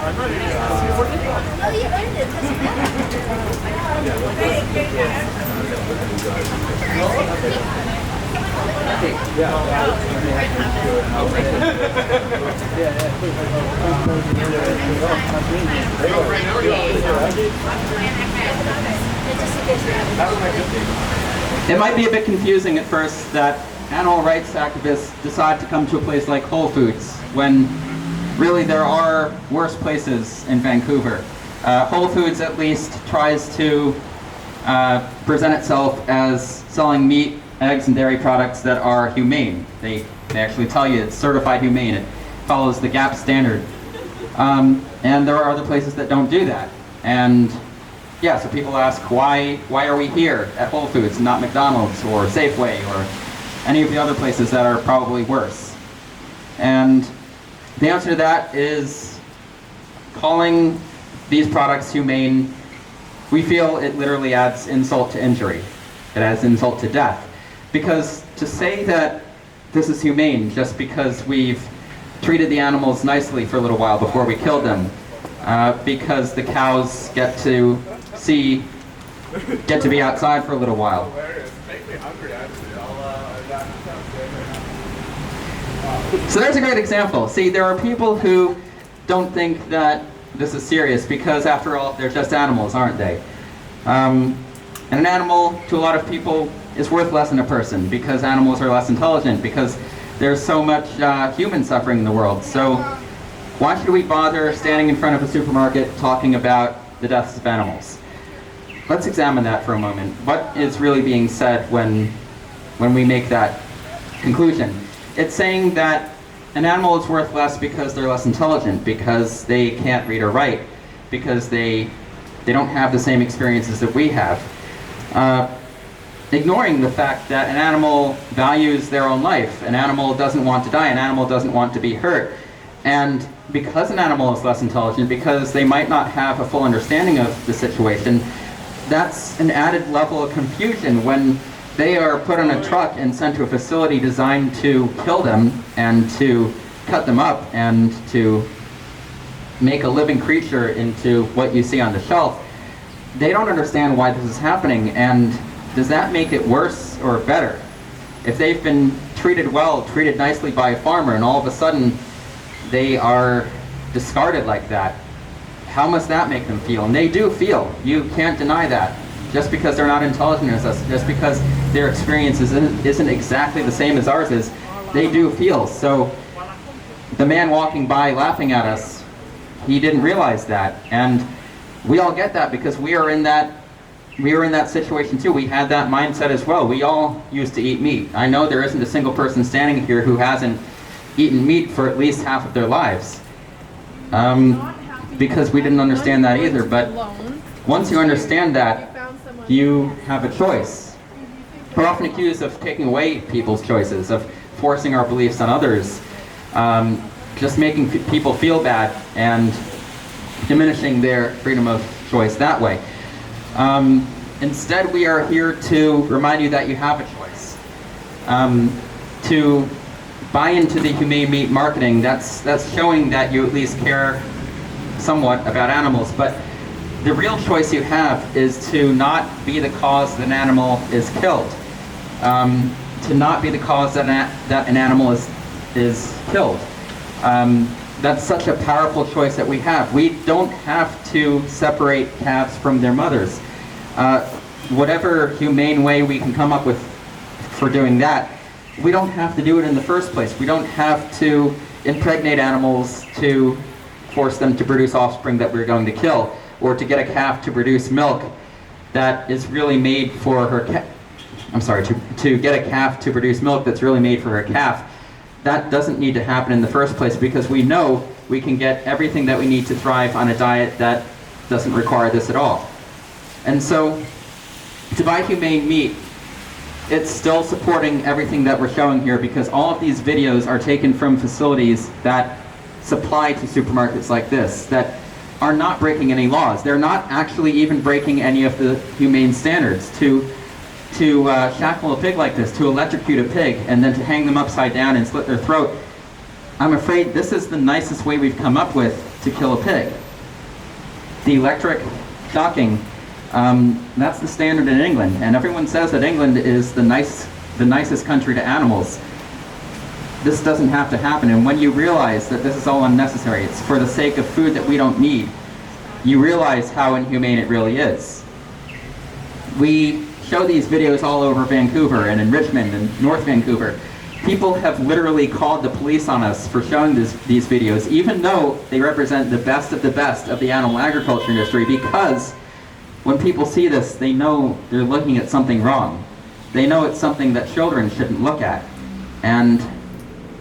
It might be a bit confusing at first that animal rights activists decide to come to a place like Whole Foods when really there are worse places in Vancouver. Whole Foods at least tries to present itself as selling meat, eggs, and dairy products that are humane. They actually tell you it's certified humane. It follows the GAP standard. And there are other places that don't do that. And yeah, so people ask, why are we here at Whole Foods, not McDonald's or Safeway or any of the other places that are probably worse? And the answer to that is calling these products humane. We feel it literally adds insult to injury. It adds insult to death. Because to say that this is humane just because we've treated the animals nicely for a little while before we killed them, because the cows get to be outside for a little while. So there's a great example. See, there are people who don't think that this is serious because, after all, they're just animals, aren't they? And an animal, to a lot of people, is worth less than a person because animals are less intelligent, because there's so much human suffering in the world. So why should we bother standing in front of a supermarket talking about the deaths of animals? Let's examine that for a moment. What is really being said when we make that conclusion? It's saying that an animal is worth less because they're less intelligent, because they can't read or write, because they don't have the same experiences that we have. Ignoring the fact that an animal values their own life. An animal doesn't want to die. An animal doesn't want to be hurt. And because an animal is less intelligent, because they might not have a full understanding of the situation, that's an added level of confusion when they are put on a truck and sent to a facility designed to kill them and to cut them up and to make a living creature into what you see on the shelf. They don't understand why this is happening, and does that make it worse or better? If they've been treated well, treated nicely by a farmer, and all of a sudden they are discarded like that, how must that make them feel? And they do feel. You can't deny that. Just because they're not intelligent as us, just because their experience isn't exactly the same as ours is, they do feel. So the man walking by laughing at us, he didn't realize that. And we all get that because we were in that situation too. We had that mindset as well. We all used to eat meat. I know there isn't a single person standing here who hasn't eaten meat for at least half of their lives. Because we didn't understand that either. But once you understand that, you have a choice. We're often accused of taking away people's choices, of forcing our beliefs on others, just making people feel bad and diminishing their freedom of choice that way. Instead, we are here to remind you that you have a choice. To buy into the humane meat marketing, that's showing that you at least care somewhat about animals, but the real choice you have is to not be the cause that an animal is killed. To not be the cause that an animal is killed. That's such a powerful choice that we have. We don't have to separate calves from their mothers. Whatever humane way we can come up with for doing that, we don't have to do it in the first place. We don't have to impregnate animals to force them to produce offspring that we're going to kill, or to get a calf to produce milk that is really made for her to get a calf to produce milk that's really made for her calf. That doesn't need to happen in the first place because we know we can get everything that we need to thrive on a diet that doesn't require this at all. And so, to buy humane meat, it's still supporting everything that we're showing here because all of these videos are taken from facilities that supply to supermarkets like this, that are not breaking any laws. They're not actually even breaking any of the humane standards. To shackle a pig like this, to electrocute a pig, and then to hang them upside down and slit their throat, I'm afraid this is the nicest way we've come up with to kill a pig. The electric shocking, that's the standard in England, and everyone says that England is the nicest country to animals. This doesn't have to happen, and when you realize that this is all unnecessary, it's for the sake of food that we don't need, you realize how inhumane it really is. We show these videos all over Vancouver and in Richmond and North Vancouver. People have literally called the police on us for showing these videos, even though they represent the best of the animal agriculture industry, because when people see this, they know they're looking at something wrong. They know it's something that children shouldn't look at, and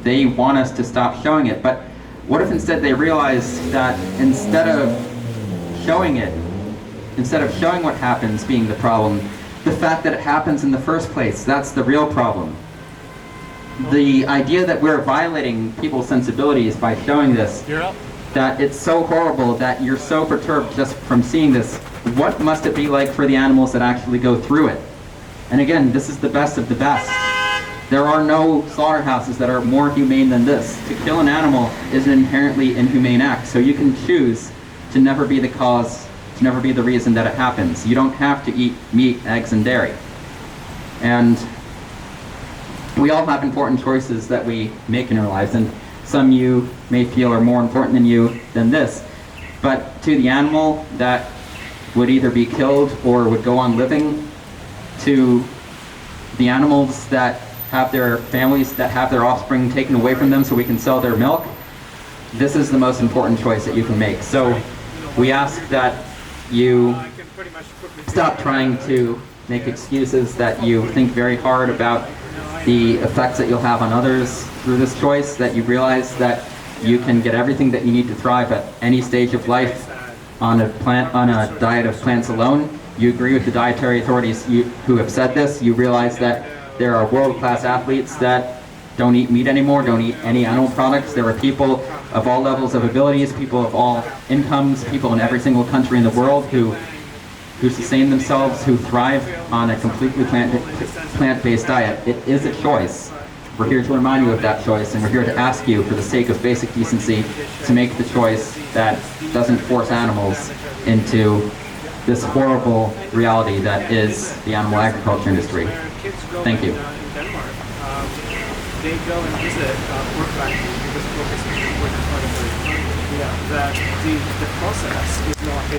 they want us to stop showing it. But what if instead they realize that instead of showing what happens being the problem, the fact that it happens in the first place, that's the real problem. The idea that we're violating people's sensibilities by showing this, that it's so horrible, that you're so perturbed just from seeing this, what must it be like for the animals that actually go through it? And again, this is the best of the best. There are no slaughterhouses that are more humane than this. To kill an animal is an inherently inhumane act, so you can choose to never be the cause, to never be the reason that it happens. You don't have to eat meat, eggs, and dairy. And we all have important choices that we make in our lives, and some you may feel are more important than this. But to the animal that would either be killed or would go on living, to the animals that have their families, that have their offspring taken away from them so we can sell their milk, this is the most important choice that you can make. So we ask that you stop trying to make excuses, that you think very hard about the effects that you'll have on others through this choice, that you realize that you can get everything that you need to thrive at any stage of life on a diet of plants alone. You agree with the dietary authorities who have said this. You realize that there are world-class athletes that don't eat meat anymore, don't eat any animal products. There are people of all levels of abilities, people of all incomes, people in every single country in the world who sustain themselves, who thrive on a completely plant-based diet. It is a choice. We're here to remind you of that choice, and we're here to ask you, for the sake of basic decency, to make the choice that doesn't force animals into this horrible reality that is the animal agriculture industry. Thank you. They go and visit pork factories because pork is a part of the that the process is not